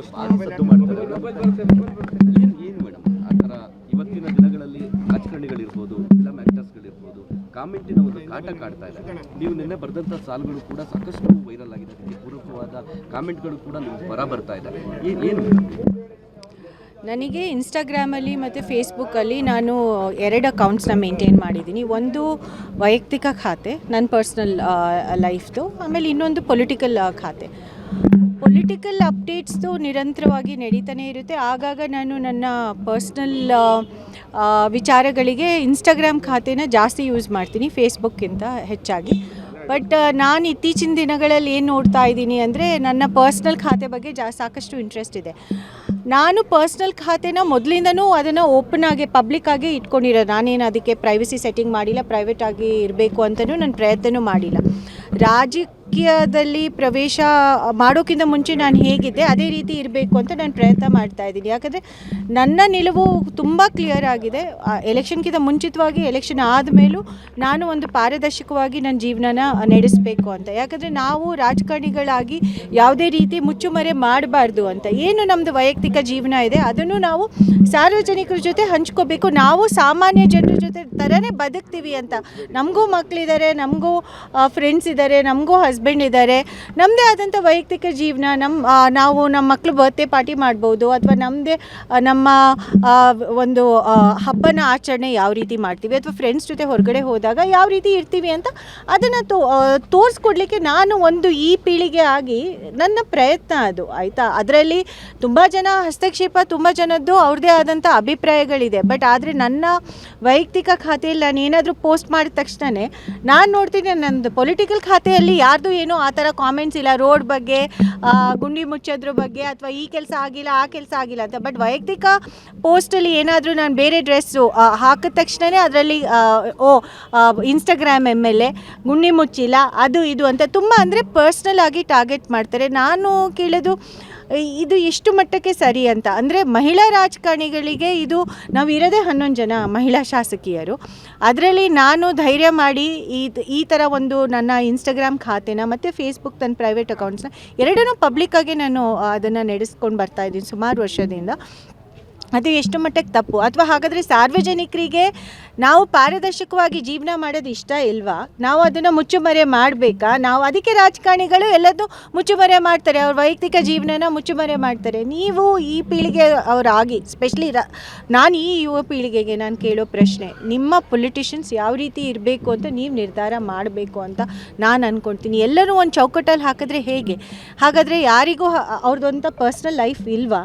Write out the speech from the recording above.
ಸದ್ದು ಮಾಡ್ತಾರೆ. ಏನು ಮೇಡಮ್ ಆ ಥರ ಇವತ್ತಿನ ದಿನಗಳಲ್ಲಿ ರಾಜಕಾರಣಿಗಳಿರ್ಬೋದು, ಫಿಲಮ್ ಆ್ಯಕ್ಟರ್ಸ್ಗಳಿರ್ಬೋದು, ಕಾಮೆಂಟಿನ ಒಂದು ಕಾಟ ಕಾಡ್ತಾ ಇದೆ. ನೀವು ನಿನ್ನೆ ಬರೆದಂಥ ಸಾಲುಗಳು ಕೂಡ ಸಾಕಷ್ಟು ವೈರಲ್ ಆಗಿದೆ. ಅದಕ್ಕೆ ಪೂರಕವಾದ ಕಾಮೆಂಟ್ಗಳು ಕೂಡ ನಿಮ್ಗೆ ಹೊರ ಬರ್ತಾ ಇದೆ. ಏನು ನನಗೆ ಇನ್ಸ್ಟಾಗ್ರಾಮಲ್ಲಿ ಮತ್ತು ಫೇಸ್ಬುಕ್ಕಲ್ಲಿ ನಾನು 2 ಅಕೌಂಟ್ಸ್ನ ಮೇಂಟೈನ್ ಮಾಡಿದ್ದೀನಿ. ಒಂದು ವೈಯಕ್ತಿಕ ಖಾತೆ, ನನ್ನ ಪರ್ಸ್ನಲ್ ಲೈಫ್ದು, ಆಮೇಲೆ ಇನ್ನೊಂದು ಪೊಲಿಟಿಕಲ್ ಖಾತೆ. ಪೊಲಿಟಿಕಲ್ ಅಪ್ಡೇಟ್ಸ್ದು ನಿರಂತರವಾಗಿ ನಡೀತಾನೆ ಇರುತ್ತೆ. ಆಗಾಗ ನಾನು ನನ್ನ ಪರ್ಸ್ನಲ್ ವಿಚಾರಗಳಿಗೆ ಇನ್ಸ್ಟಾಗ್ರಾಮ್ ಖಾತೆನ ಜಾಸ್ತಿ ಯೂಸ್ ಮಾಡ್ತೀನಿ ಫೇಸ್ಬುಕ್ಕಿಂತ ಹೆಚ್ಚಾಗಿ. ಬಟ್ ನಾನು ಇತ್ತೀಚಿನ ದಿನಗಳಲ್ಲಿ ಏನು ನೋಡ್ತಾ ಇದ್ದೀನಿ ಅಂದರೆ, ನನ್ನ ಪರ್ಸ್ನಲ್ ಖಾತೆ ಬಗ್ಗೆ ಸಾಕಷ್ಟು ಇಂಟ್ರೆಸ್ಟ್ ಇದೆ. ನಾನು ಪರ್ಸ್ನಲ್ ಖಾತೆನ ಮೊದಲಿಂದನೂ ಅದನ್ನು ಓಪನ್ ಆಗಿ ಪಬ್ಲಿಕ್ ಆಗಿ ಇಟ್ಕೊಂಡಿರೋ, ನಾನೇನು ಅದಕ್ಕೆ ಪ್ರೈವಸಿ ಸೆಟ್ಟಿಂಗ್ ಮಾಡಿಲ್ಲ, ಪ್ರೈವೇಟ್ ಆಗಿ ಇರಬೇಕು ಅಂತಲೂ ನಾನು ಪ್ರಯತ್ನ ಮಾಡಿಲ್ಲ. ರಾಜಕೀಯದಲ್ಲಿ ಪ್ರವೇಶ ಮಾಡೋಕ್ಕಿಂತ ಮುಂಚೆ ನಾನು ಹೇಗಿದ್ದೆ ಅದೇ ರೀತಿ ಇರಬೇಕು ಅಂತ ನಾನು ಪ್ರಯತ್ನ ಮಾಡ್ತಾ ಇದ್ದೀನಿ. ಯಾಕಂದರೆ ನನ್ನ ನಿಲುವು ತುಂಬ ಕ್ಲಿಯರ್ ಆಗಿದೆ. ಎಲೆಕ್ಷನ್ಗಿಂತ ಮುಂಚಿತವಾಗಿ, ಎಲೆಕ್ಷನ್ ಆದಮೇಲೂ ನಾನು ಒಂದು ಪಾರದರ್ಶಕವಾಗಿ ನನ್ನ ಜೀವನನ ನಡೆಸಬೇಕು ಅಂತ. ಯಾಕಂದರೆ ನಾವು ರಾಜಕಾರಣಿಗಳಾಗಿ ಯಾವುದೇ ರೀತಿ ಮುಚ್ಚುಮರೆ ಮಾಡಬಾರ್ದು ಅಂತ. ಏನು ನಮ್ಮದು ವೈಯಕ್ತಿಕ ಜೀವನ ಇದೆ ಅದನ್ನು ನಾವು ಸಾರ್ವಜನಿಕರ ಜೊತೆ ಹಂಚ್ಕೋಬೇಕು. ನಾವು ಸಾಮಾನ್ಯ ಜನರ ಜೊತೆ ಥರನೇ ಬದುಕ್ತೀವಿ ಅಂತ. ನಮಗೂ ಮಕ್ಕಳಿದ್ದಾರೆ, ನಮಗೂ ಫ್ರೆಂಡ್ಸ್ ಇದ್ದಾರೆ, ನಮಗೂ ಹಸ್ಬೆಂಡ್ ಇದ್ದಾರೆ, ನಮ್ಮದೇ ಆದಂಥ ವೈಯಕ್ತಿಕ ಜೀವನ. ನಾವು ನಮ್ಮ ಮಕ್ಕಳು ಬರ್ತ್ಡೇ ಪಾರ್ಟಿ ಮಾಡ್ಬೋದು, ಅಥವಾ ನಮ್ಮದೇ ನಮ್ಮ ಒಂದು ಹಬ್ಬನ ಆಚರಣೆ ಯಾವ ರೀತಿ ಮಾಡ್ತೀವಿ, ಅಥವಾ ಫ್ರೆಂಡ್ಸ್ ಜೊತೆ ಹೊರಗಡೆ ಹೋದಾಗ ಯಾವ ರೀತಿ ಇರ್ತೀವಿ ಅಂತ ಅದನ್ನು ತೋರಿಸ್ಕೊಡ್ಲಿಕ್ಕೆ ನಾನು ಒಂದು ಈ ಪೀಳಿಗೆ ಆಗಿ ನನ್ನ ಪ್ರಯತ್ನ ಅದು, ಆಯಿತಾ. ಅದರಲ್ಲಿ ತುಂಬ ಜನ ಹಸ್ತಕ್ಷೇಪ, ತುಂಬ ಜನದ್ದು ಅವ್ರದ್ದೇ ಆದಂಥ ಅಭಿಪ್ರಾಯಗಳಿದೆ. ಬಟ್ ಆದರೆ ನನ್ನ ವೈಯಕ್ತಿಕ ಖಾತೆಯಲ್ಲಿ ನಾನು ಏನಾದರೂ ಪೋಸ್ಟ್ ಮಾಡಿದ ತಕ್ಷಣವೇ ನಾನು ನೋಡ್ತೀನಿ, ನನ್ನದು ಪೊಲಿಟಿಕಲ್ ಖಾತೆಯಲ್ಲಿ ಯಾರ್ದು ಏನೋ ಆ ಥರ ಕಾಮೆಂಟ್ಸ್ ಇಲ್ಲ, ರೋಡ್ ಬಗ್ಗೆ, ಗುಂಡಿ ಮುಚ್ಚೋದ್ರ ಬಗ್ಗೆ, ಅಥವಾ ಈ ಕೆಲಸ ಆಗಿಲ್ಲ ಆ ಕೆಲಸ ಆಗಿಲ್ಲ ಅಂತ. ಬಟ್ ವೈಯಕ್ತಿಕ ಪೋಸ್ಟಲ್ಲಿ ಏನಾದರೂ ನಾನು ಬೇರೆ ಡ್ರೆಸ್ಸು ಹಾಕಿದ ತಕ್ಷಣವೇ ಅದರಲ್ಲಿ ಇನ್ಸ್ಟಾಗ್ರಾಮ್ MLA ಗುಂಡಿ ಮುಚ್ಚಿಲ್ಲ, ಅದು ಇದು ಅಂತ ತುಂಬ ಅಂದರೆ ಪರ್ಸ್ನಲ್ ಆಗಿ ಟಾರ್ಗೆಟ್ ಮಾಡ್ತಾರೆ. ನಾನು ಕೇಳೋದು, ಇದು ಎಷ್ಟು ಮಟ್ಟಕ್ಕೆ ಸರಿ ಅಂತ. ಅಂದರೆ ಮಹಿಳಾ ರಾಜಕಾರಣಿಗಳಿಗೆ ಇದು, ನಾವು ಇರೋದೇ 11 ಜನ ಮಹಿಳಾ ಶಾಸಕಿಯರು. ಅದರಲ್ಲಿ ನಾನು ಧೈರ್ಯ ಮಾಡಿ ಈ ಥರ ಒಂದು ನನ್ನ ಇನ್ಸ್ಟಾಗ್ರಾಮ್ ಖಾತೆನ ಮತ್ತು ಫೇಸ್ಬುಕ್ ನನ್ನ ಪ್ರೈವೇಟ್ ಅಕೌಂಟ್ಸ್ನ ಎರಡನ್ನೂ ಪಬ್ಲಿಕ್ಕಾಗಿ ನಾನು ಅದನ್ನು ನಡೆಸ್ಕೊಂಡು ಬರ್ತಾಯಿದ್ದೀನಿ ಸುಮಾರು ವರ್ಷದಿಂದ. ಅದು ಎಷ್ಟು ಮಟ್ಟಕ್ಕೆ ತಪ್ಪು? ಅಥವಾ ಹಾಗಾದರೆ ಸಾರ್ವಜನಿಕರಿಗೆ ನಾವು ಪಾರದರ್ಶಕವಾಗಿ ಜೀವನ ಮಾಡೋದು ಇಷ್ಟ ಇಲ್ವಾ? ನಾವು ಅದನ್ನು ಮುಚ್ಚುಮರೆ ಮಾಡಬೇಕಾ? ನಾವು ಅದಕ್ಕೆ ರಾಜಕಾರಣಿಗಳು ಎಲ್ಲದೂ ಮುಚ್ಚುಮರೆ ಮಾಡ್ತಾರೆ, ಅವ್ರ ವೈಯಕ್ತಿಕ ಜೀವನನ ಮುಚ್ಚುಮರೆ ಮಾಡ್ತಾರೆ. ನೀವು ಈ ಪೀಳಿಗೆ ಅವರಾಗಿ, ಸ್ಪೆಷಲಿ ನಾನು ಈ ಯುವ ಪೀಳಿಗೆಗೆ ನಾನು ಕೇಳೋ ಪ್ರಶ್ನೆ, ನಿಮ್ಮ ಪೊಲಿಟಿಷಿಯನ್ಸ್ ಯಾವ ರೀತಿ ಇರಬೇಕು ಅಂತ ನೀವು ನಿರ್ಧಾರ ಮಾಡಬೇಕು ಅಂತ ನಾನು ಅಂದ್ಕೊಳ್ತೀನಿ. ಎಲ್ಲರೂ ಒಂದು ಚೌಕಟ್ಟಲ್ಲಿ ಹಾಕಿದ್ರೆ ಹೇಗೆ? ಹಾಗಾದರೆ ಯಾರಿಗೂ ಅವ್ರದ್ದಂಥ ಪರ್ಸ್ನಲ್ ಲೈಫ್ ಇಲ್ವಾ?